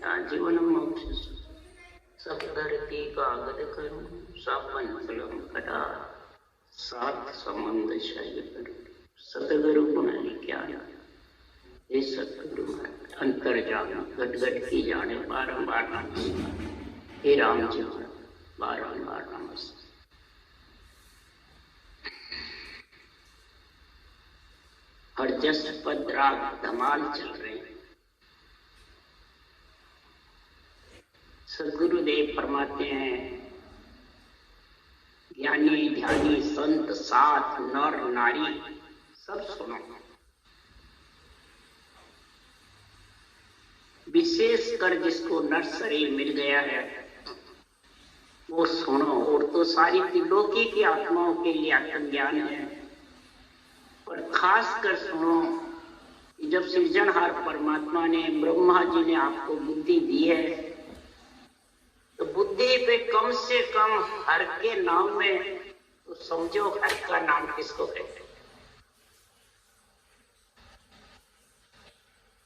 आजीवन मोक्ष सब धरती कागद करूं सापन कलम कटा सात संबंध शय करूं सतगुरु गुण ज्ञान ये सतगुरु अंतर जाना गदगद की जाने बारंबार नमस्कार हे राम जी बारंबार नमस्कार। हर जस पद राग धमाल चल रहे हैं। सदगुरुदेव फरमाते हैं ज्ञानी ध्यानी संत साथ नर नारी सब सुनो, विशेष कर जिसको नर शरीर मिल गया है वो सुनो। और तो सारी त्रिलोकी की आत्माओं के लिए आत्मज्ञान है, और खास कर सुनो जब सृजनहार परमात्मा ने ब्रह्मा जी ने आपको बुद्धि दी है तो बुद्धि पे कम से कम हर के नाम में तो समझो हर का नाम किसको कहते हैं।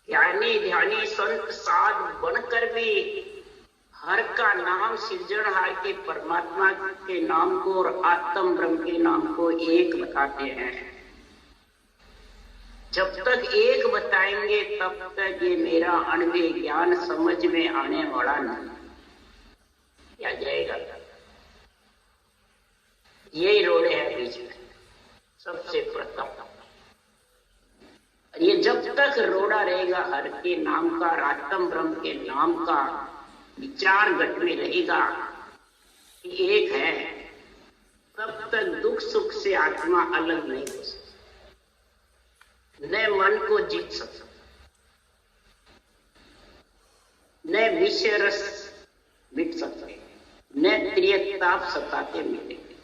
ज्ञानी ध्यानी संत साध बनकर भी हर का नाम सृजनहार के परमात्मा के नाम को और आत्म ब्रह्म के नाम को एक बताते हैं। जब तक एक बताएंगे तब तक ये मेरा अणुवे ज्ञान समझ में आने वाला नहीं क्या जाएगा। यही रोड़े है बीच में सबसे प्रथम। ये जब तक रोड़ा रहेगा हर के नाम का आत्म ब्रह्म के नाम का विचार घट में रहेगा कि एक है, तब तक दुख सुख से आत्मा अलग नहीं हो सकती, न मन को जीत सकता, न विषय रस मिट सकते, न त्रियताप सताते मिटेंगे,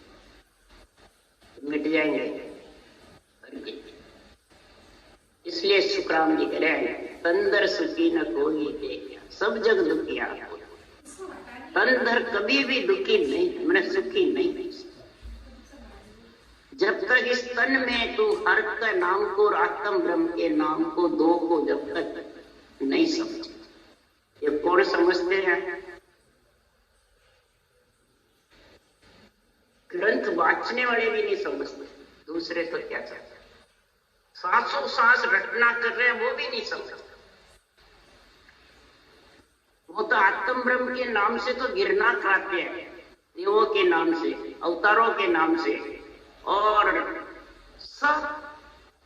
मिट जाएंगे। इसलिए सुखराम जी कह रहे हैं तंदर सुखी न कोई देखा सब जग दुखिया। तंदर कभी भी दुखी नहीं, मैंने सुखी नहीं। जब तक इस तन में तू हर का नाम को और आत्म ब्रह्म के नाम को दो को जब तक नहीं समझे, ये कौन समझते हैं? ग्रंथ वाचने वाले भी नहीं समझते, दूसरे तो क्या चाहते, सांसों सांस रटना कर रहे हैं वो भी नहीं समझते। वो तो आत्म ब्रह्म के नाम से तो गिरना खाते हैं, देवों के नाम से, अवतारों के नाम से, और सब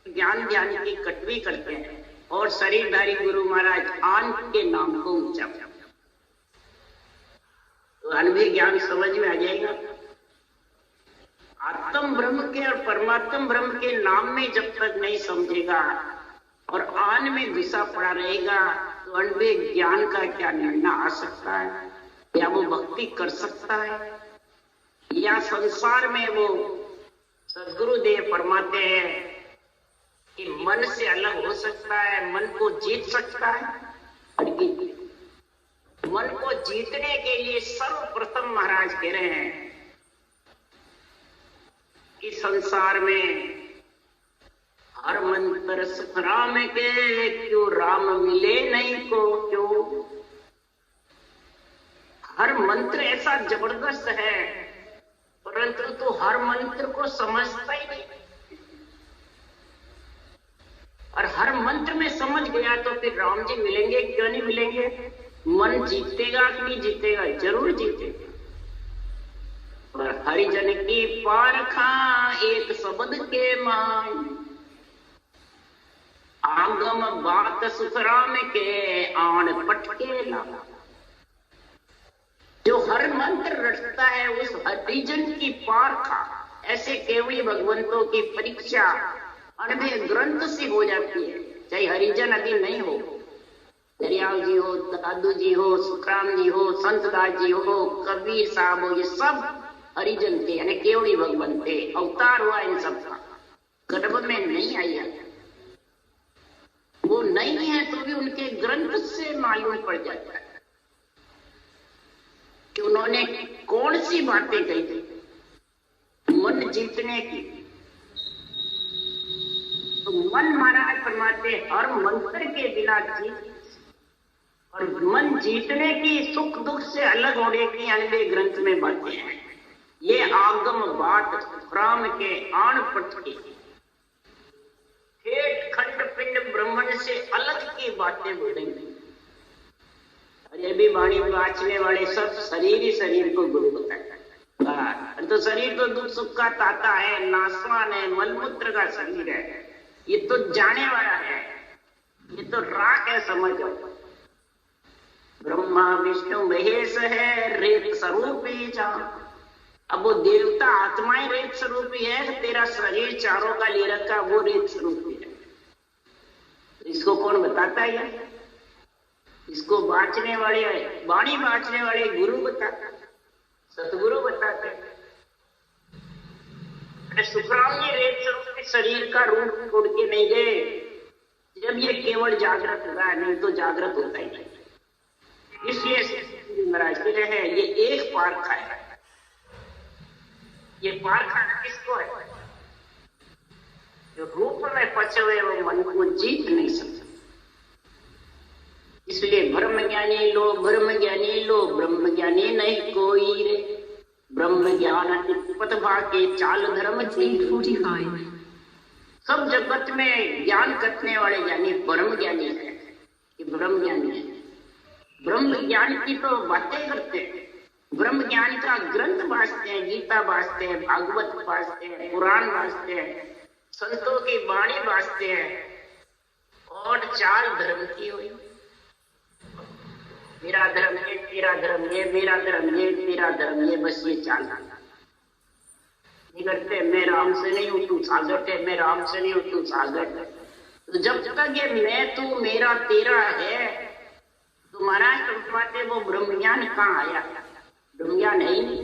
ज्ञान ध्यान की कटवी करते हैं और शरीरधारी गुरु महाराज आन के नाम को ऊंचा। तो अनुभवी ज्ञान समझ में आ जाएगा। आत्म ब्रह्म के और परमात्म ब्रह्म के नाम में जब तक नहीं समझेगा और आन में घुसा पड़ा रहेगा तो अनुभवी ज्ञान का क्या निर्णय आ सकता है? या वो भक्ति कर सकता है, या संसार में वो सदगुरुदेव फरमाते हैं कि मन से अलग हो सकता है, मन को जीत सकता है। मन को जीतने के लिए सर्वप्रथम महाराज कह रहे हैं कि संसार में हर मंत्र सुख राम के क्यों राम मिले नहीं को क्यों। हर मंत्र ऐसा जबरदस्त है परंतु तो हर मंत्र को समझता ही नहीं, और हर मंत्र में समझ गया तो फिर राम जी मिलेंगे क्यों नहीं मिलेंगे। मन जीतेगा कि नहीं जीतेगा? जरूर जीतेगा। और हरिजन की पारखा एक शब्द के मान, आगम बात सुखराम के आन पटके ला। जो हर मंत्र रटता है उस हरिजन की पारखा, ऐसे केवली भगवंतों की परीक्षा अनुभव ग्रंथ से हो जाती है। चाहे हरिजन अभी नहीं हो, दरियाव जी हो, दादू जी हो, सुखराम जी हो, संतदास जी हो, कबीर साहब हो, ये सब हरिजन थे, यानी केवली भगवंत थे। अवतार हुआ इन सब का, गर्भ में नहीं आया। वो नहीं है तो भी उनके ग्रंथ से मालूम पड़ जाता है कि उन्होंने कौन सी बातें कही थी मन जीतने की। मन महाराज फरमाते हर मंत्र के बिना जीत, और मन जीतने की सुख दुख से अलग होने की अन्य ग्रंथ में बातें हैं। ये आगम बात राम के आण पट की ठेठ खंड पिंड ब्रह्मण से अलग की बातें बोलेंगे। और ये भी वाणी वाचने वाले सब शरीर ही शरीर को गुरु बताता है। तो शरीर तो दुख सुख का ताता है, नासवान है, मलमूत्र का शरीर है, ये तो जाने वाला है, ये तो राख है, समझो। ब्रह्मा विष्णु महेश है, रेत स्वरूप ही जा। अब वो देवता आत्माएं रेत स्वरूपी है, तेरा शरीर चारों का ले रखा वो रेत स्वरूपी है। इसको कौन बताता है? इसको बांचने वाले, वाणी बांचने वाले गुरु बताता, सतगुरु बताते। सुखराम जी रेत स्वरूप शरीर का रूप छोड़ के नहीं गए, जब ये केवल जागृत होता है, नहीं तो जागृत होता ही नहीं। इसलिए महाराज कह रहे हैं ये एक पारखा है। ये पारखा किसको है? जो रूप में पचे हुए वो मन को जीत नहीं सकता। इसलिए ब्रह्म ज्ञानी लो, ब्रह्म ज्ञानी लो, ब्रह्म ज्ञानी नहीं कोई रे। ब्रह्म ज्ञान पथ भागे चाल धर्म 845। सब जगत में ज्ञान करने वाले ज्ञानी ब्रह्म ज्ञानी है, कि ब्रह्म ज्ञानी है। ब्रह्म ज्ञान की तो बातें करते हैं, ब्रह्म ज्ञान का ग्रंथ वाचते हैं, गीता वाचते हैं, भागवत वाचते हैं, पुराण वाचते हैं, संतों की वाणी वाचते हैं, और चाल धर्म की हुई। मेरा धर्म ये, तेरा धर्म ये, मेरा धर्म ये, तेरा धर्म ये, बस ये चाल निकलते। मैं राम से नहीं हूं तू सागर है, मैं राम से नहीं हूं तू सागर है। तो जब तक ये मैं तू मेरा तेरा है, तुम्हारा कहते वो ब्रह्म ज्ञान कहाँ आया? ब्रह्म ज्ञान है ही नहीं।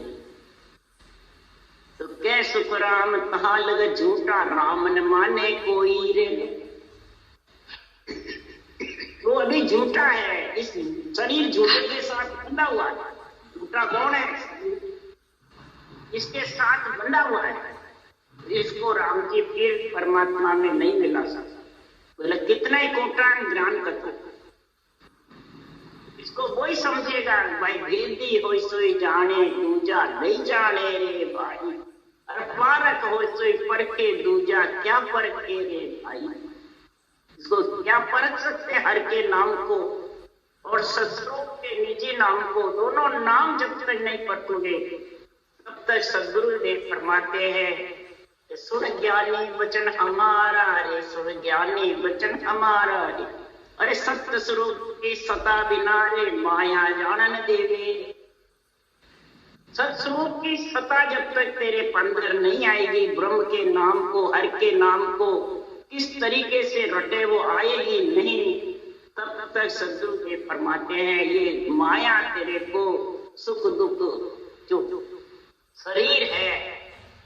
तो कै सुख राम कहाँ लग झूठा, राम न माने कोई रे। वो अभी झूठा है, इस शरीर झूठे के साथ बंधा हुआ है। झूठा कौन है? इसके साथ बंधा हुआ है, इसको राम की फिर परमात्मा में नहीं मिला सकता। बोले कितना ही कोटा ज्ञान करता, इसको वही समझेगा भाई भेदी हो सोई जाने, दूजा नहीं जाने रे भाई। अरे पारक हो सोई परखे, दूजा क्या परखे रे भाई। इसको क्या परख सकते हर के नाम को और सतस्वरूप के निजी नाम को? दोनों नाम जब तक नहीं परखोगे तब तक सद्गुरुदेव फरमाते हैं सुन ज्ञानी वचन हमारा रे, सुन ज्ञानी वचन हमारा रे। अरे सत्य स्वरूप की सता बिना रे माया जानन देवे। सत्स्वरूप की सता जब तक तेरे अंदर नहीं आएगी, ब्रह्म के नाम को, हर के नाम को किस तरीके से रटे वो आएगी नहीं, तब तक सद्गुरुदेव फरमाते हैं ये माया तेरे को सुख दुख, जो शरीर है,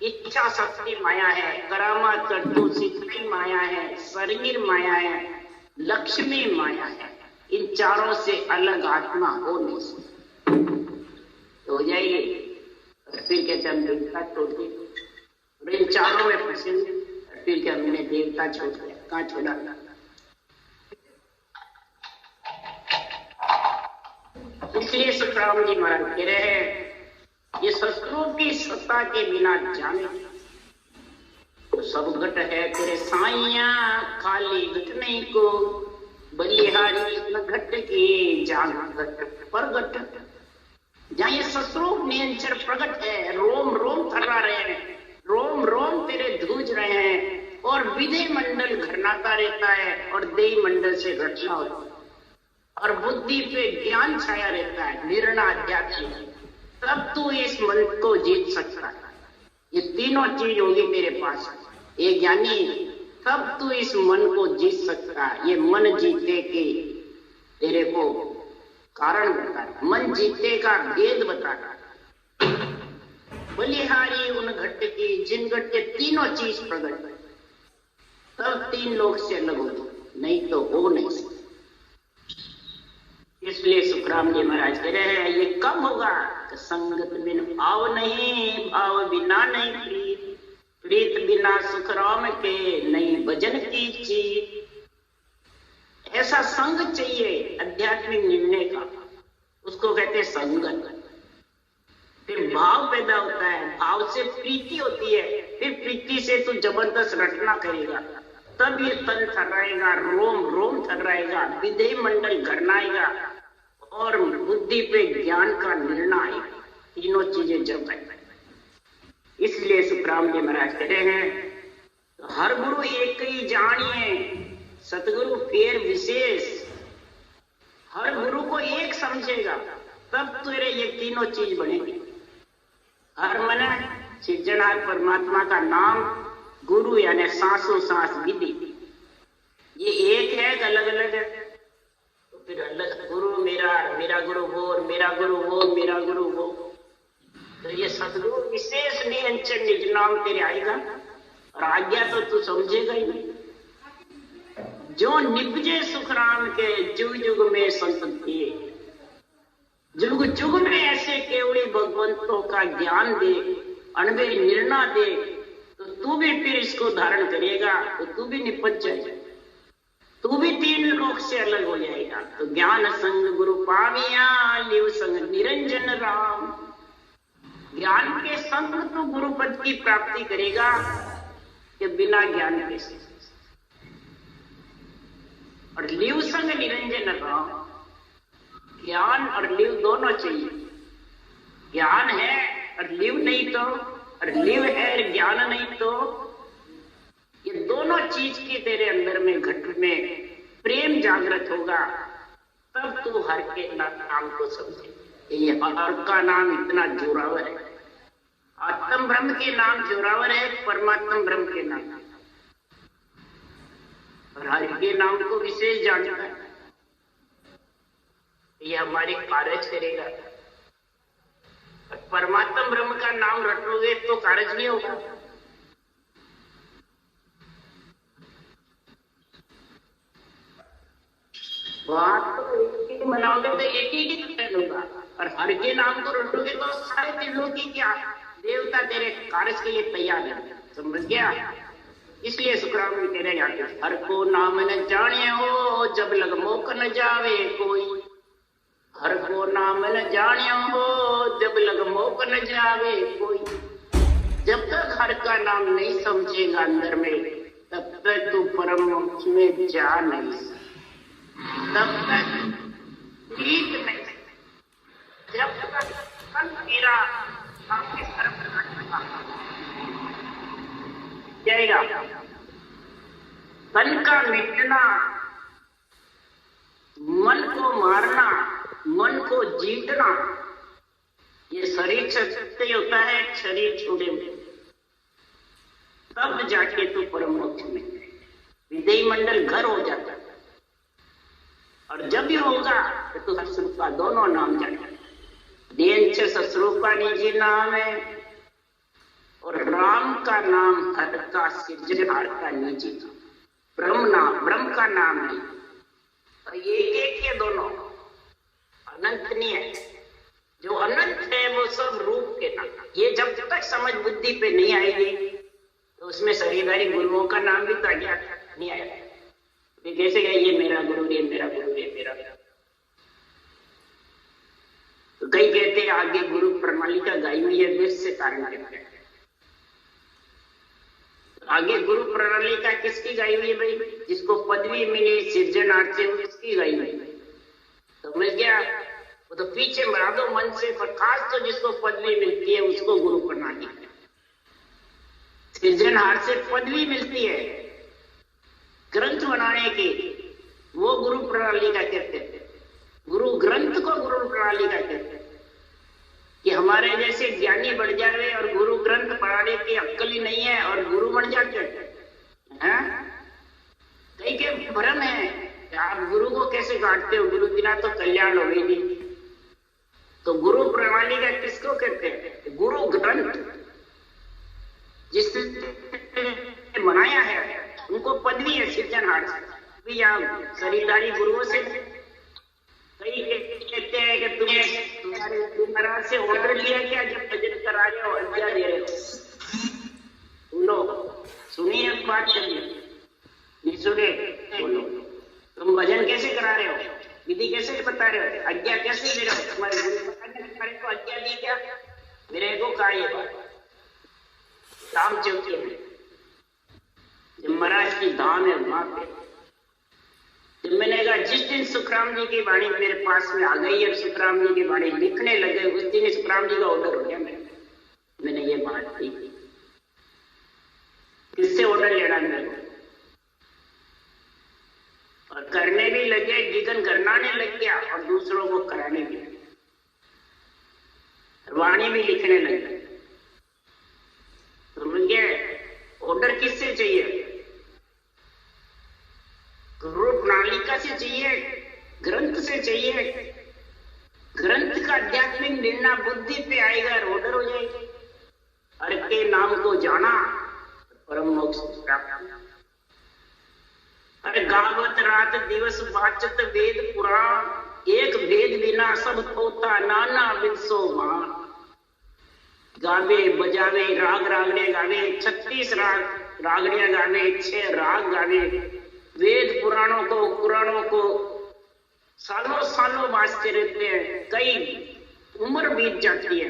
इच्छा शक्ति माया है, करामात करतू सिद्धि माया है, शरीर माया है, लक्ष्मी माया है। इन चारों से अलग आत्मा हो नहीं सकती। तो हो जाइए फिर कहते हम देवता छोड़ दिए, इन चारों में फंसे, फिर क्या मैंने देवता छोड़ दिया, कहाँ छोड़ा? इसलिए सुखराम जी महाराज कह रहे हैं ये शस्त्रों की सत्ता के बिना जाने तो सब घट है तेरे साइया, खाली घट नहीं को बलिहारी घट की जान घट पर घट। जहाँ ये शस्त्रों नियंत्रण प्रकट है, रोम रोम थर्रा रहे हैं, रोम रोम तेरे धूज रहे हैं, और विधि मंडल घरनाता रहता है और देह मंडल से घटना होता है, और बुद्धि पे ज्ञान छाया रहता है, निर्णय अध्यात्म। तब तू इस मन को जीत सकता है। ये तीनों चीज होगी तेरे पास, ये ज्ञानी, तब तू इस मन को जीत सकता है। ये मन जीते के तेरे को कारण बता, मन जीते का भेद बता। बलिहारी उन घट की जिन घट के तीनों चीज प्रकट है, तब तीन लोग से अलग हो, नहीं तो हो नहीं सकता। इसलिए सुखराम जी महाराज कह रहे हैं ये कब होगा? संगत बिन भाव नहीं, भाव बिना नहीं प्रीत। प्रीत बिना सुख राम के, नहीं भजन की चीज। ऐसा संग चाहिए आध्यात्मिक निर्णय का, उसको कहते हैं संगत। फिर भाव पैदा होता है, भाव से प्रीति होती है, फिर प्रीति से तू जबरदस्त रटना करेगा, तब ये तन थर्राएगा, रोम रोम थर्राएगा, विधेय मंडल घरनाएगा और बुद्धि पे ज्ञान का निर्णय आएगा। तीनों चीजें जब आएगा। इसलिए सुखराम जी महाराज कह रहे हैं, हर गुरु एक ही जानिए, सतगुरु फेर विशेष। हर गुरु को एक समझेगा तब तेरे ये तीनों चीज बनेगी। हर मन सिरजनहार परमात्मा का नाम, गुरु यानी सांसों सांस विधि, ये एक है कि अलग अलग है? तो फिर अलग गुरु मेरा, मेरा गुरु वो, मेरा गुरु वो, मेरा गुरु वो। तो ये सतगुरु विशेष निरंजन निज नाम तेरे आएगा और आज्ञा तो तू समझेगा ही नहीं। जो निपजे सुख राम के, जुग जुग में संतति, जुग जुग में ऐसे केवली भगवंतों का ज्ञान दे, अणवे निर्णय दे, तो तू भी फिर इसको धारण करेगा, तो तू भी निपज जाएगा, तू भी तीन लोक से अलग हो जाएगा। तो ज्ञान संग गुरु पाविया, लिव संग निरंजन राम। ज्ञान के संग तो गुरु पद की प्राप्ति करेगा कि बिना ज्ञान के संग। और लिव संग निरंजन राम, ज्ञान और लिव दोनों चाहिए। ज्ञान है और लिव नहीं तो, और लिव है और ज्ञान नहीं तो, ये दोनों चीज की तेरे अंदर में घट में प्रेम जागृत होगा, तब तू हर के नाम को समझे। ये हर का नाम इतना जोरावर है। आत्म ब्रह्म के नाम जोरावर है, परमात्म ब्रह्म के नाम, और हर के नाम को विशेष जानता है। ये हमारे कार्य करेगा। परमात्मा ब्रह्म का नाम रटोगे तो कार्य नहीं होगा। बात तो एक ही मनाओगे तो एक ही होगा, और हर के नाम को रटोगे तो सारे दिलों की क्या देवता तेरे कार्य के लिए तैयार है। समझ गया? इसलिए सुखराम जी कह रहे हैं, हर को नाम न जाने हो, जब लग मोक न जावे कोई। हर को नाम न जाने हो, जब लग मोक न जावे कोई। जब तक हर का नाम नहीं समझेगा अंदर में, तब तक तू परम मोक्ष में जा नहीं सकता, तब तक ठीक नहीं। जब तक मेरा आपके सर्व जाएगा, तन का मिटना, मन को मारना, मन को जीतना, ये शरीर सत्य होता है। शरीर छोड़े में तब जाके तो परम मोक्ष में विधेय मंडल घर हो जाता है। और जब भी होगा तो ससुर का दोनों नाम जाएगा। देन से ससुर का निजी नाम है, और राम का नाम हर का सिरजनहार का निजी नाम। ब्रह्म का नाम नहीं। और ये एक है, दोनों अनंत नहीं है। जो अनंत है वो सब रूप के नाम। ये जब तक समझ बुद्धि पे नहीं आएगी तो उसमें शरीरधारी गुरुओं का नाम भी तो क्या नहीं आएगा। तो कैसे गए ये मेरा गुरु, ये मेरा गुरु, ये मेरा। तो कई कहते हैं आगे गुरु प्रणाली का गाई हुई है, विश्व से कारण कहते हैं। आगे गुरु प्रणाली का किसकी गाई हुई है भाई? जिसको पदवी मिली सिरजनहार से, उसकी गाई हुई है। समझ गया? वो तो पीछे मरा दो मन से, पर खास तो जिसको पदवी मिलती है उसको गुरु प्रणाली। सिरजनहार से पदवी मिलती है ग्रंथ बनाने की, वो गुरु प्रणाली का कहते हैं। गुरु ग्रंथ को गुरु प्रणाली का कहते हैं। कि हमारे जैसे ज्ञानी बढ़ जाए और गुरु ग्रंथ पढ़ाने की अक्ल ही नहीं है और गुरु बन जाते हैं। कई के भ्रम है, आप गुरु को कैसे काटते हो, गुरु बिना तो कल्याण हो ही नहीं। तो गुरु प्रणाली का किसको कहते हैं? गुरु ग्रंथ जिसने बनाया है उनको पदवी है सिरजनहार से। या शरीरधारी गुरुओं से कई कहते हैं कि तुम्हारे महाराज से ऑर्डर लिया क्या, जब भजन करा रहे हो, अज्ञा दे रहे हो। सुनो, सुनिए एक बात, चलिए नहीं सुने बोलो। तुम भजन कैसे करा रहे हो, विधि कैसे बता रहे हो, आज्ञा कैसे दे रहे हो, तुम्हारे गुरु तुम्हारे को आज्ञा दी क्या? मेरे को कहा ये बात राम चौकी में जब महाराज की धाम है वहां पे, जब मैंने कहा जिस दिन सुखराम जी की वाणी मेरे पास में आ गई और सुखराम जी की वाणी लिखने लगे, उस दिन सुखराम जी का ऑर्डर हो गया। मैंने ये बात की, किससे ऑर्डर लेना मेरे को, और करने भी लगे, जिगन करनाने लग गया और दूसरों को कराने भी लगे, वाणी भी लिखने लगे। तो मुझे ऑर्डर किससे चाहिए? गुरु प्रणालिका से चाहिए, ग्रंथ से चाहिए। ग्रंथ का आध्यात्मिक निर्णय बुद्धि पे आएगा और ऑर्डर हो जाएगी। हर के नाम को जाना परम मोक्ष प्राप्त। अरे गावत रात दिवस वाचत वेद पुराण, एक वेद बिना सब होता नाना विदसो मान। गावे बजावे राग रागड़े गावे, 36 राग रागड़ियां गावे, 6 राग गावे, वेद पुराणों को सालों सालों वाचते रहते हैं, कई उम्र बीत जाती है,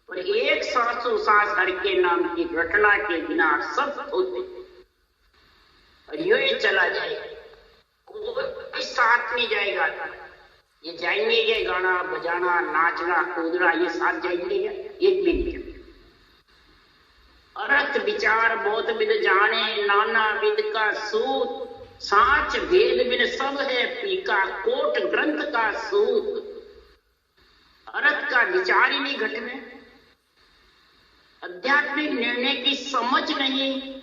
और एक सांसों सांस हर के नाम की घटना के बिना सब होते, और यूं ही चला जाएगा, कोई साथ नहीं जाएगा। ये जाएंगे, ये गाना बजाना नाचना कूदना ये साथ जाएंगे, एक भी नहीं। अर्थ विचार बहुत विद जाने, नाना विद का सूत, साच वेद बिन सब है पीका, कोट ग्रंथ का सूत। अर्थ का विचार ही नहीं घट में, आध्यात्मिक निर्णय की समझ नहीं,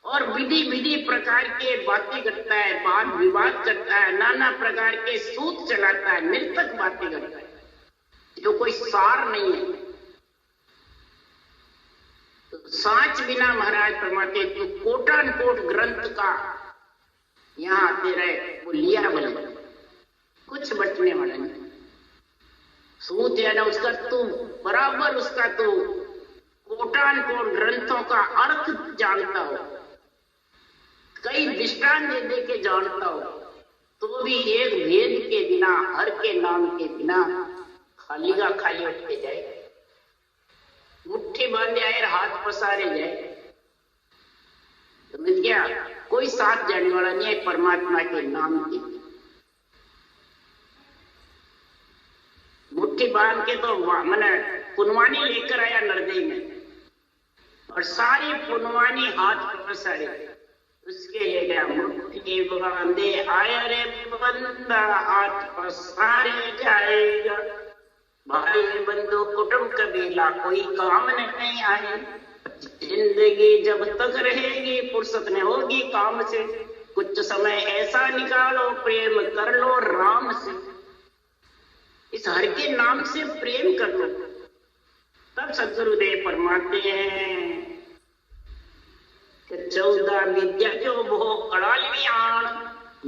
और विधि विधि प्रकार के बातें करता है, वाद विवाद करता है, नाना प्रकार के सूत चलाता है, निरर्थक बातें करता है, जो कोई सार नहीं है। तो साच बिना महाराज फरमाते तो कोटान कोट ग्रंथ का यहाँ आते रहे, वो लिया बने, कुछ बचने वाला नहीं। सूत है ना उसका तू बराबर, उसका तू कोटान कोट ग्रंथों का अर्थ जानता हो, कई दृष्टांत दे दे के जानता हो, तो भी एक भेद के बिना, हर के नाम के बिना खाली का खाली उठ के जाए, मुट्ठी बांधे आए और हाथ पसारे जाए। समझ गया? कोई साथ जाने वाला नहीं है परमात्मा के नाम के। मुट्ठी बांध के तो मैंने पुनवानी लेकर आया नरदई में, और सारी पुनवानी हाथ पसारे, उसके लिए क्या मुट्ठी बांधे आया रे बंदा, हाथ पसारे जाएगा। भाई बंधु कुटुंब कबीला कोई काम नहीं आए, जिंदगी जब तक रहेगी फुर्सत नहीं होगी काम से, कुछ समय ऐसा निकालो प्रेम कर लो राम से। इस हर के नाम से प्रेम कर लो, तब सदगुरुदेव फरमाते हैं कि 14 विद्या जो भो कड़ालियान,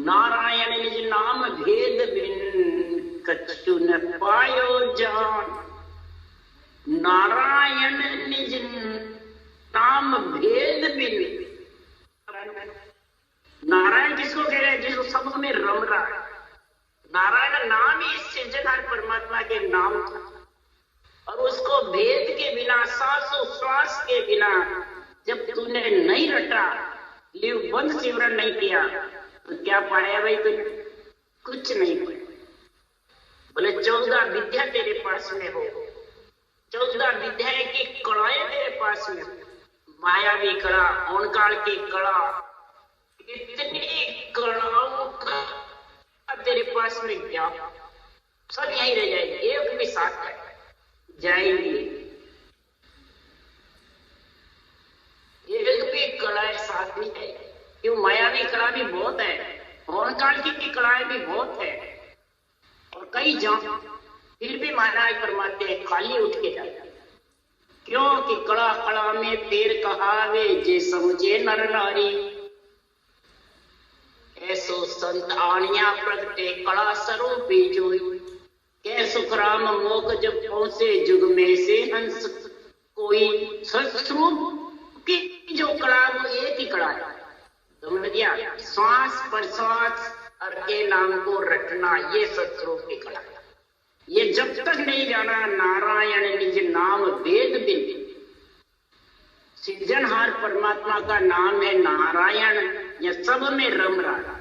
नारायण निज नाम भेद बिन कछु न पायो जान। नारायण निज नाम भेद बिन, नारायण किसको कह रहे हैं? जिसको सब में रम रहा है। नारायण नाम ही सृजनहार परमात्मा के नाम था, और उसको भेद के बिना, श्वासोश्वास के बिना जब तूने नहीं रटा, लिव बंद सिमरन नहीं किया, तो क्या पाया भाई तूने? कुछ नहीं पाया। बोले 14 विद्या तेरे पास में हो, 14 विद्या की कड़ाएं तेरे पास में हो, मायावी कड़ा, ओंकार की कड़ा, इतनी कड़ाओं का तेरे पास में क्या, सब यहीं रह जाएगी, एक भी साथ जाएंगी, एक भी कड़ाएं साथ नहीं जाएगी। क्यों? मायावी कड़ा भी बहुत है, ओंकार की कड़ाएं भी बहुत है, और कई जगह फिर भी महाराज फरमाते हैं खाली उठ के जाए। क्योंकि कड़ा कड़ा में पैर कहावे, जे समझे नर नारी, ऐसो संत आनिया प्रगटे कड़ा स्वरूपी जोई। कै सुखराम मोक जब पहुंचे जुग में से हंस कोई, स्वरूप की जो कला वो एक ही कला है, समझ गया? श्वास प्रश्वास हर के नाम को रटना, ये सत्स्वरूप की कला है। ये जब तक नहीं जाना नारायण निज नाम वेद बिन, सृजनहार परमात्मा का नाम है नारायण, ये सब में रम रहा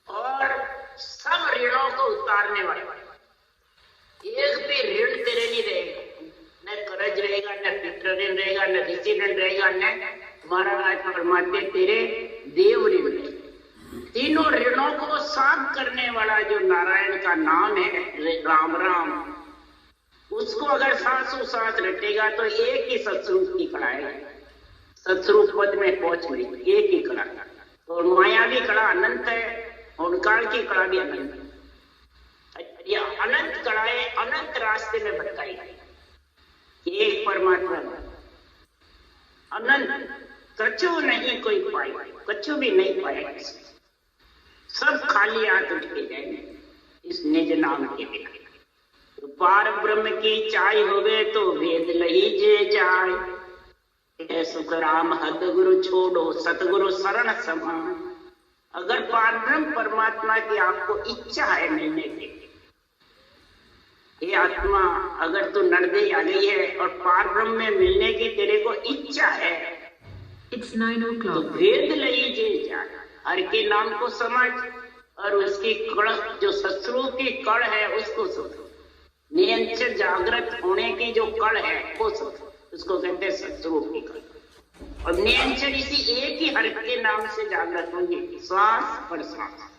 और सब ऋणों को उतारने वाला। एक भी ऋण तेरे नहीं रहेगा, न कर्ज रहेगा, न पितृ ऋण रहेगा, न ऋषि ऋण रहेगा, न महाराज परमात्मा तेरे देव ऋण रहेगा। तीनों ऋणों को साफ करने वाला जो नारायण का नाम है राम राम, उसको अगर सांसों सांस रटेगा तो एक ही सत्स्वरूप की कला है। सत्स्वरूप पद में पहुंच नहीं, एक ही कला। और माया भी कला अनंत है और काल की कला भी अनंत है। ये अनंत कलाएं अनंत रास्ते में बताई गई। एक परमात्मा अनंत, कछु नहीं कोई पाए, कछु भी नहीं पाएगा, सब खाली हाथ उठ के जाएंगे इस निज नाम के बिना। तो पार ब्रह्म की चाय होवे तो वेद लही जे जाए, सुख राम हद गुरु छोड़ो सतगुरु शरण समान। अगर पार ब्रह्म परमात्मा की आपको इच्छा है मिलने की, ये आत्मा अगर तू नरदे आ गई है और पार ब्रह्म में मिलने की तेरे को इच्छा है, It's 9 o'clock. तो वेद लही जे जाए, हर के नाम को समझ और उसकी कड़ जो सत्स्वरूप की कड़ है उसको समझ। निरंतर जागृत होने की जो कड़ है वो समझ, उसको कहते हैं सत्स्वरूप की कड़। और निरंतर इसी एक ही हर के नाम से जागृत होंगे, श्वास प्रश्वास।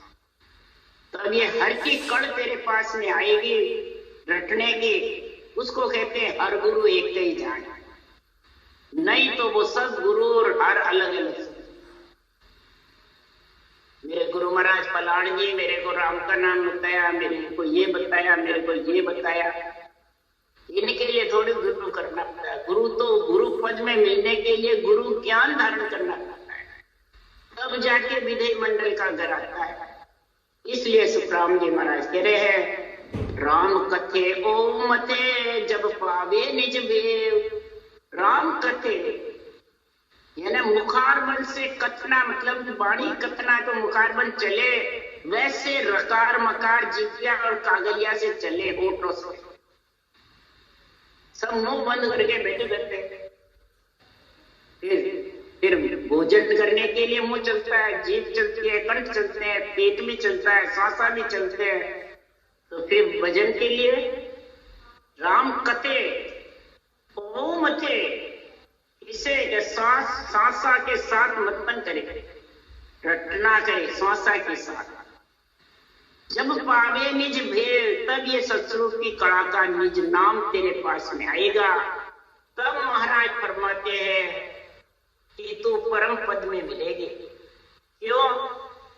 तब ये हर की कड़ तेरे पास में आएगी रटने की, उसको कहते हैं हर गुरु एक ही जान। नहीं तो वो सब गुरु और हर अलग अलग। मेरे गुरु महाराज पलाण जी मेरे को राम का नाम बताया, मेरे को ये बताया, मेरे को ये बताया। इनके लिए थोड़ी गुरु करना पड़ता है। गुरु तो गुरु पद में मिलने के लिए गुरु ज्ञान धारण करना पड़ता है, तब जाके विधेय मंडल का घर आता है। इसलिए सुखराम जी महाराज कह रहे हैं राम कथे ओ मते जब पावे निज भेव। राम कथे यानी मुखारबन से कथना, मतलब वाणी कथना तो मुखारबन चले, वैसे रकार मकार जितिया और कागलिया से चले, होठों से। सब मुंह बंद करके बैठे रहते। फिर भोजन करने के लिए मुंह चलता है, जीभ चलती है, कंठ चलते हैं, पेट भी चलता है, सांसा भी चलते हैं। तो फिर भजन के लिए राम कथे ओ मथे, इसे सांसा के साथ मतन करे, रटना करे सांसा के साथ। जब पावे निज भेद, तब ये सत्स्वरूप की कला का निज नाम तेरे पास में आएगा। तब महाराज फरमाते हैं कि तू परम पद में मिलेगी। क्यों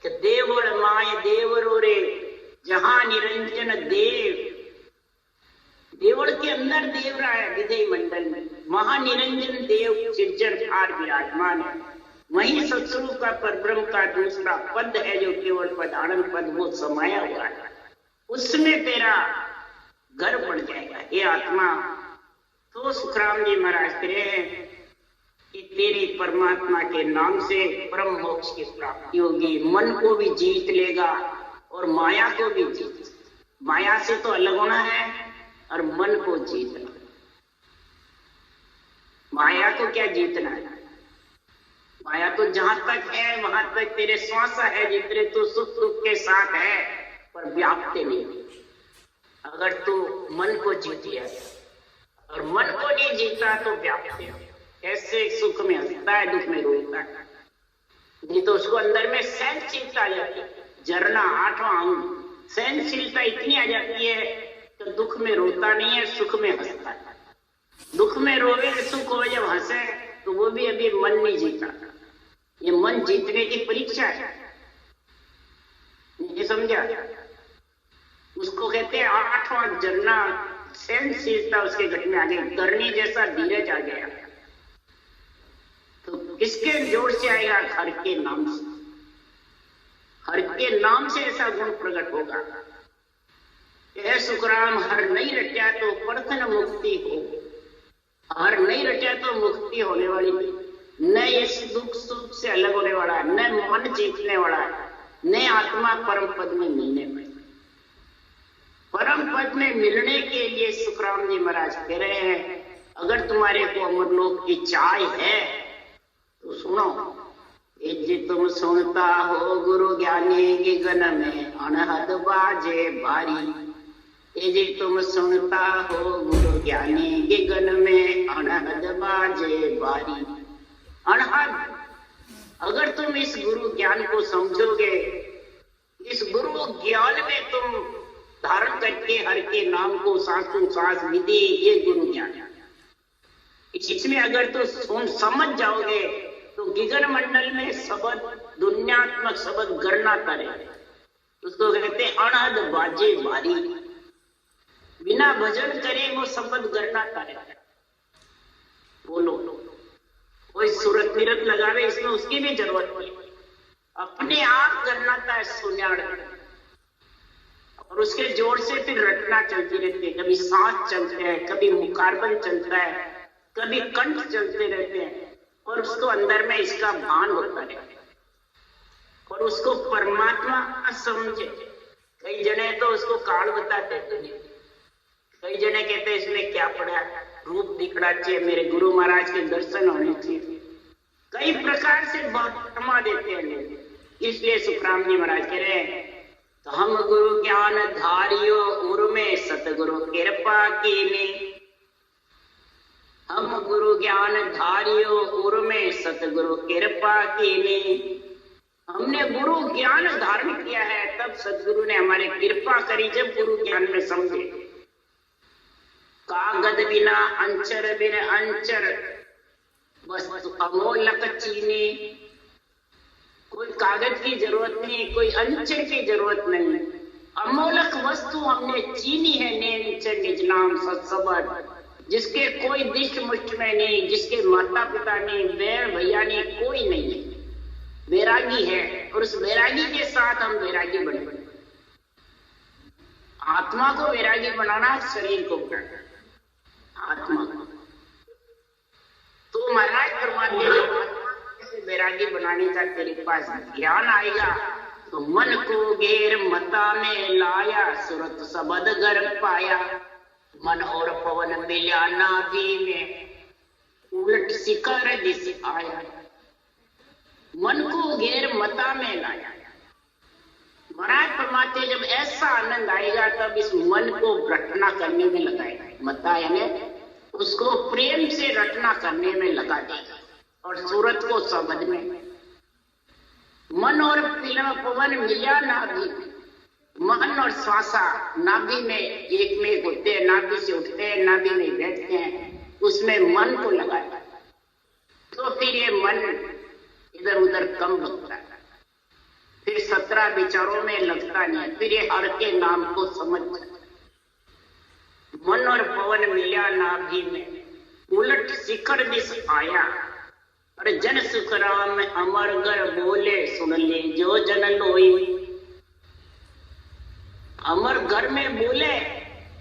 कि देवड़ माय देवरो रे जहां निरंजन देव। देवड़ के अंदर देव रहा है विधेय मंडल में, महानिरंजन देव सृजनहार विराजमान है। वही सत्स्वरूप का परब्रह्म का दूसरा पद है जो केवल पदारण पद, वो समाया हुआ है, उसमें तेरा घर बढ़ जाएगा। ये आत्मा तो सुखराम जी महाराज कह रहे हैं कि तेरी परमात्मा के नाम से परम मोक्ष की प्राप्ति होगी। मन को भी जीत लेगा और माया को भी जीत। माया से तो अलग होना है और मन को जीतना। माया को क्या जीतना है? माया तो जहां तक है वहां तक तेरे श्वास है, जितने तू सुख दुख के साथ है, पर व्याप्त नहीं। अगर तू मन को जीत लिया और मन को नहीं जीता तो व्याप्त है। कैसे सुख में हंसता है, दुख में रोता है। नहीं तो उसको अंदर में सहनशीलता आ जाती है। झरना आठवां अंग, सहनशीलता इतनी आ जाती है तो दुख में रोता नहीं है, सुख में हंसता है। दुख में रोवे सुख हो, जब हंसे तो वो भी अभी मन नहीं जीता। ये मन जीतने की परीक्षा है, ये समझा? उसको कहते हैं आठवां झरना, सहनशीलता उसके घट में आ गई, करनी जैसा धीरज आ गया। तो किसके जोर से आएगा? हर के नाम से। हर के नाम से ऐसा गुण प्रकट होगा। यह सुखराम हर नहीं रचा तो प्रथन मुक्ति हो। हर नहीं रचा तो मुक्ति होने वाली नहीं। न ये दुख सुख से अलग होने वाला, न मन जीतने वाला, न आत्मा परम पद में मिलने वाला। परम पद में मिलने के लिए सुखराम जी महाराज कह रहे हैं, अगर तुम्हारे को अमरलोक की चाह है तो सुनो। जी तुम सुनता हो गुरु ज्ञानी की गन में अनहद बाजे भारी। जी तुम सुनता हो गुरु ज्ञानी की गन में अनहद बाजे भारी। अनहद, अगर तुम इस गुरु ज्ञान को समझोगे, इस गुरु ज्ञान में तुम धारण करके हर के नाम को सांसों सांस विधि, ये गुरु ज्ञान है। इसमें अगर तो समझ जाओगे तो गिगन मंडल में शब्द, दुनियात्मक शब्द गणना करे, उसको कहते हैं अनहद बाजे बारी। बिना भजन करे वो शब्द गणना करे। बोलो, कोई सूरत नीरत लगावे इसमें उसकी भी जरूरत नहीं, अपने आप गणनाता है सुन्याड़। और उसके जोर से फिर रटना चलती रहती है, कभी सांस चलते हैं, कभी मुखारबंद चलता है, कभी कंठ चलते रहते हैं, और उसको अंदर में इसका भान होता है और उसको परमात्मा समझे। कई जने तो उसको काल बताते हैं, कई जने कहते हैं इसमें क्या पड़ा, रूप दिखना चाहिए, मेरे गुरु महाराज के दर्शन होने चाहिए। कई प्रकार से बात देते हैं लोग। इसलिए सुखराम जी महाराज कह रहे हैं, तो हम गुरु ज्ञान धारियो उर्मे सतगुरु कृपा कीनी। हम गुरु ज्ञान धारियो उर्मे सतगुरु कृपा कीनी। हमने गुरु ज्ञान धारण किया है, तब सतगुरु ने हमारे कृपा करी, जब गुरु ज्ञान में समझे। कागद बिना अंचर बिन अंचर वस्तु अमोलक चीनी। कोई कागज की जरूरत नहीं, कोई अंचर की जरूरत नहीं, अमोलक वस्तु हमने चीनी है। नेंचर निज नाम सत्सबर, जिसके कोई दिष्ट मुष्ट में नहीं, जिसके माता पिता नहीं, बैर भैया नहीं, कोई नहीं है, बैरागी है। और उस बैरागी के साथ हम बैरागी बने। आत्मा को बैरागी बनाना, शरीर को बनाना, आत्मा को। तो महाराज परमात्मा से बैरागी बनाने का तेरे पास ज्ञान आएगा तो मन को घेर मता में लाया, सुरत सबद घर पाया। मन और पवन मिल्या नाभि में, उलट शिखर दिस आया। मन को घेर मता में लाया। महाराज परमात्मा जब ऐसा आनंद आएगा तब इस मन को रटना करने में लगाएगा। मता यानी उसको प्रेम से रटना करने में लगा देगा और सूरत को समझ में। मन और पवन मिला नाभि, मन और श्वासा नाभि में एक में होते हैं, नाभि से उठते हैं, नाभि में बैठते हैं, उसमें मन को लगाया तो फिर ये मन इधर उधर कम लगता है, फिर 17 विचारों में लगता नहीं, फिर ये हर के नाम को समझ। मन और पवन मिला नाभि में, उलट शिखर दिस आया। और जन सुख राम अमर घर बोले, सुन ले जो जन लोई। अमर घर में बोले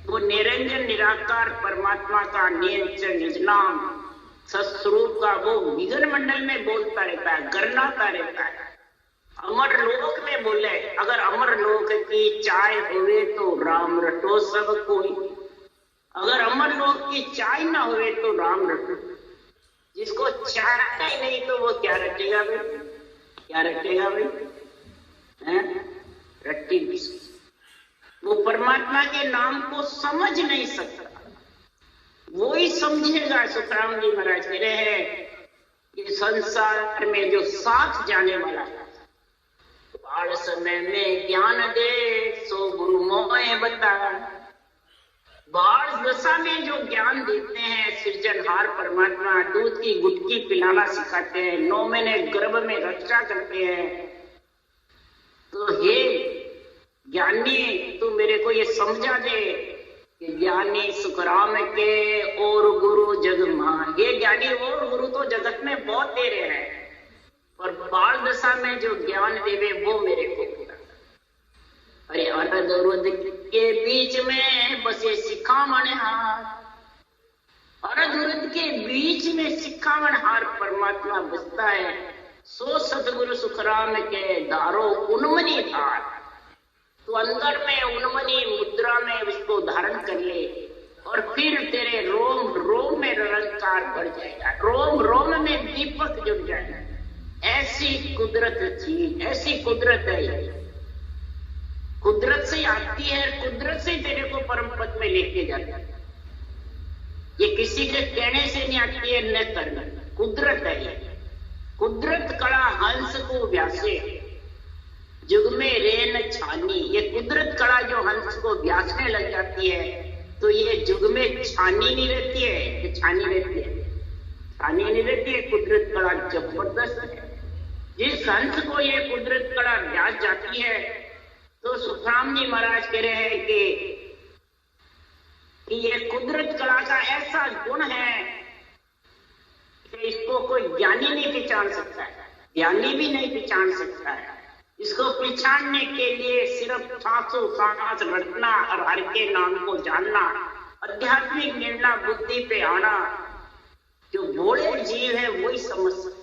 वो निरंजन निराकार परमात्मा का निज नाम सस्वरूप का वो विघन मंडल में बोलता रहता है, गरनाता रहता है। अमर लोक में बोले, अगर अमर लोक की चाय हुए तो राम रटो सब कोई। अगर अमर लोक की चाय ना हुए तो राम रटो। जिसको चाय ही नहीं तो वो क्या रटेगा भाई, क्या रटेगा भाई, रट्टी बिस्कुट। वो परमात्मा के नाम को समझ नहीं सकता, वो ही समझेगा। सुखराम जी महाराज कह रहे हैं कि संसार में जो साथ जाने वाला है, बाल समय में ज्ञान दे सो गुरु मोह बता। बाल दशा में जो ज्ञान देते हैं सृजनहार परमात्मा, दूध की गुटकी पिलाना सिखाते हैं, 9 महीने गर्भ में रक्षा करते हैं। तो हे ज्ञानी, तू मेरे को ये समझा दे कि ज्ञानी सुखराम के और गुरु जग मान। ये ज्ञानी और गुरु तो जगत में बहुत दे रहे हैं, और बाल दशा में जो ज्ञान देवे वो मेरे को। अरे अनद रुद के बीच में बसे शिखामण हाथ, अर्ध उर्ध के बीच में 51 हार परमात्मा बसता है। सो सतगुरु सुखराम के दारो उन्मनी धार। तो अंदर में उन्मनी मुद्रा में उसको धारण कर ले और फिर तेरे रोम रोम में निरंकार बढ़ जाएगा, रोम रोम में दीपक जुड़ जाएगा। ऐसी कुदरत चीज, ऐसी कुदरत है, कुदरत से आती है, कुदरत से तेरे को परम पद में लेके जाता है। ये किसी के कहने से नहीं आती है, न करना, कुदरत है ये। कुदरत कड़ा हंस को व्यासे जुग में रेन छानी। ये कुदरत कड़ा जो हंस को व्यासने लग जाती है तो ये जुग में छानी नहीं रहती है, ये छानी रहती है, छानी नहीं रहती है। कुदरत कड़ा जबरदस्त है। जिस हंस को ये कुदरत कड़ा व्यास जाती है तो सुखराम जी महाराज कह रहे हैं कि ये कुदरत कला का ऐसा गुण है कि इसको कोई ज्ञानी नहीं पहचान सकता है, ज्ञानी भी नहीं पहचान सकता है। इसको पहचानने के लिए सिर्फ सांसों सांस रटना और हर के नाम को जानना, आध्यात्मिक निर्णय बुद्धि पे आना। जो भोले जीव है वही समझ सकता,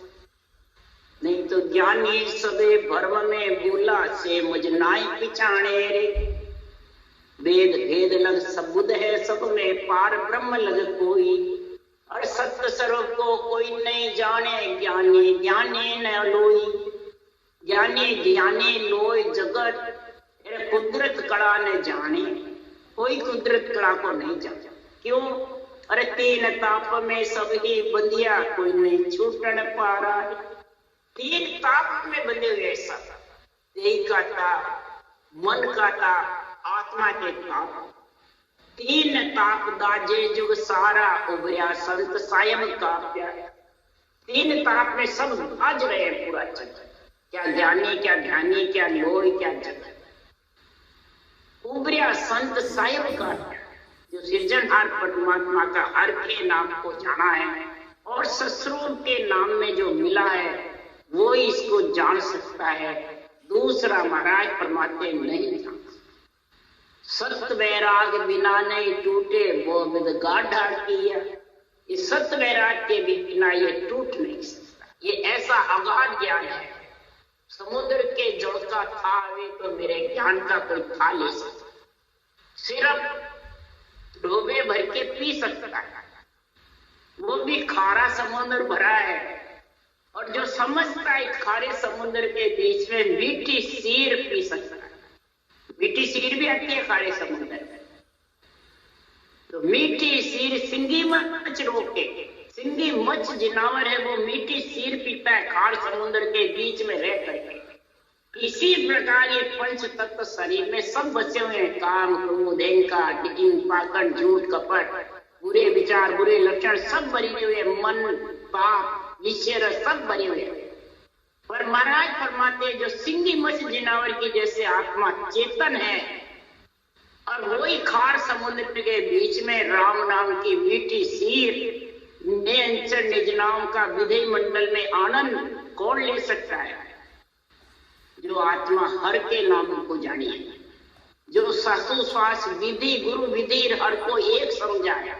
नहीं तो ज्ञानी सबे भर्म में बोला से मुझ नाई पिछाणे रे। वेद भेद लग सबुद है, सब में पार ब्रह्म लग कोई। और सत्य स्वरूप को कोई नहीं जाने, ज्ञानी ज्ञानी न लोई। ज्ञानी ज्ञानी लोय जगत, कुदरत कड़ा ने जाने। कोई कुदरत कड़ा को नहीं जाने, क्यों? अरे तीन ताप में सब ही बंधिया, कोई नहीं छूटन पा रहा है। तीन ताप में बंधे हुए सब, देह का ताप, मन का ताप, आत्मा के ताप। तीन ताप दाजे जुग सारा, उभया संत सायम का प्यार। तीन ताप में सब बाज रहे हैं पूरा जगत। क्या ज्ञानी, क्या ध्यानी, क्या लोय, क्या जगत। उभया संत सायम का जो सृजनहार परमात्मा का हर के नाम को जाना है और ससुर के नाम में जो मिला है वो ही इसको जान सकता है। दूसरा महाराज परमात्मा नहीं जान। सत्य वैराग बिना नहीं टूटे, वो विद गाढ़ा किया। इस सत्य वैराग के बिना ये टूट नहीं सकता। ये ऐसा अगाध ज्ञान है, समुद्र के जल का था वे तो मेरे ज्ञान का कोई था ले सकता। सिर्फ डोबे भर के पी सकता है, वो भी खारा समुद्र भरा है। और जो समझता है खारे समुद्र के बीच में मीठी सीर पी सकता है। मीठी सीर भी आती है खारे समुद्र में। तो मीठी सीर सिंगी मच रोके, सिंगी मच जिनावर है वो मीठी सीर पीता है खार समुद्र के बीच में रह करके। इसी प्रकार ये पंच तत्व शरीर में सब बचे हुए हैं, काम क्रोध अहंकार टिकिन पाकड़ झूठ कपट बुरे विचार बुरे लक्षण सब भरे हुए, मन पाप निश्चय सब भरे हुए। पर महाराज फरमाते जो सिंगी मच जिनावर की जैसे आत्मा चेतन है और वही खार समुद्र के बीच में राम नाम की मीठी सीर निज नाम का विधि मंडल में आनंद कौन ले सकता है? जो आत्मा हर के नाम को जानिए, जो सासु श्वास विधि गुरु विधि हर को एक समझाया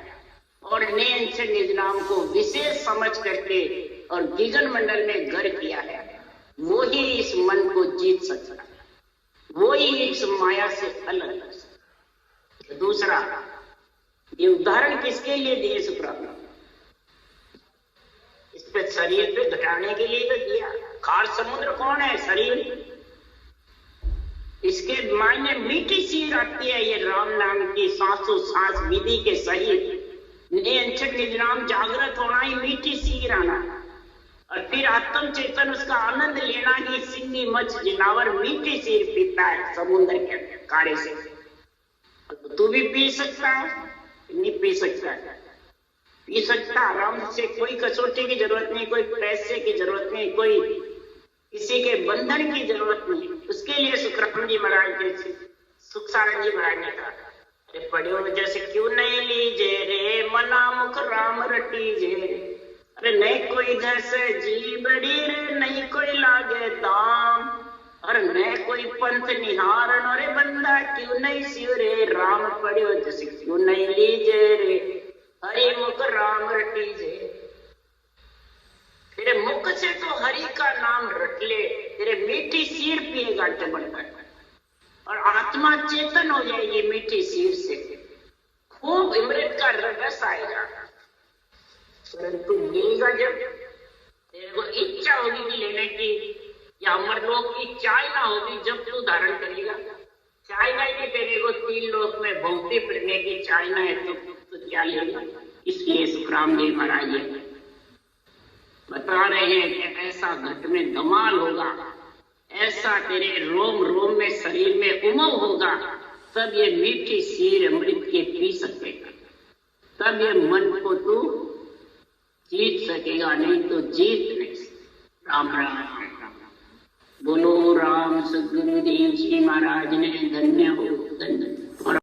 और निज नाम को विशेष समझ करके और दिगन मंडल में घर किया है, वो ही इस मन को जीत सकता है, वो ही इस माया से अलग कर सकता है। दूसरा, ये उदाहरण किसके लिए दिए सुप्राप्त? इस पे शरीर पे घटाने के लिए तो दिया। खार समुद्र कौन है? शरीर। इसके मायने मीठी सीर आती है ये राम नाम की सांसों सांस विधि के शरीर निज नाम जागृत होना ही मीठी सीर आना और फिर आत्म चेतन उसका आनंद लेना ही सिंगी मच जिनावर मीठी सीर पीता है समुद्र के कार्य से। तो तू भी पी सकता है? नहीं पी सकता है? पी सकता आराम से, कोई कसौटी की जरूरत नहीं, कोई पैसे की जरूरत नहीं, कोई किसी के बंधन की जरूरत नहीं। उसके लिए सुखराम जी महाराज के सुखसारण जी महाराज ने कहा पढ़ो जैसे क्यों नहीं लीजे रे मना मुख राम रटीजे। अरे नहीं कोई घर से जी बड़ी रे, नहीं कोई लागे दाम, और न कोई पंथ निहारण। अरे बंदा क्यों नहीं सियो रे राम पढ़ो जैसे क्यों नहीं लीजे रे। हरि मुख राम रटीजे, तेरे मुख से तो हरि का नाम रट ले, तेरे मीठी सीर पिएगा बढ़कर और आत्मा चेतन हो जाएगी मीठी सीर से, खूब अमृत का रस आएगा। परंतु मिलेगा जब तेरे को इच्छा होगी कि लेने की, या अमरलोक की चाय ना होगी, जब तू धारण करेगा। चाय ना ही तेरे को 3 लोक में भोगते फिरने की चाय ना है तो क्या लेगा। इसलिए सुखराम जी महाराज बता रहे हैं कि ऐसा घट में धमाल होगा, ऐसा तेरे रोम रोम में शरीर में उमंग होगा, तब ये मीठी सीर अमृत के पी सकेगा, तब ये मन को तू जीत सकेगा, नहीं तो जीत नहीं। राम राम। बोलो राम सद्गुरुदेव जी महाराज ने धन्य हो, धन्य।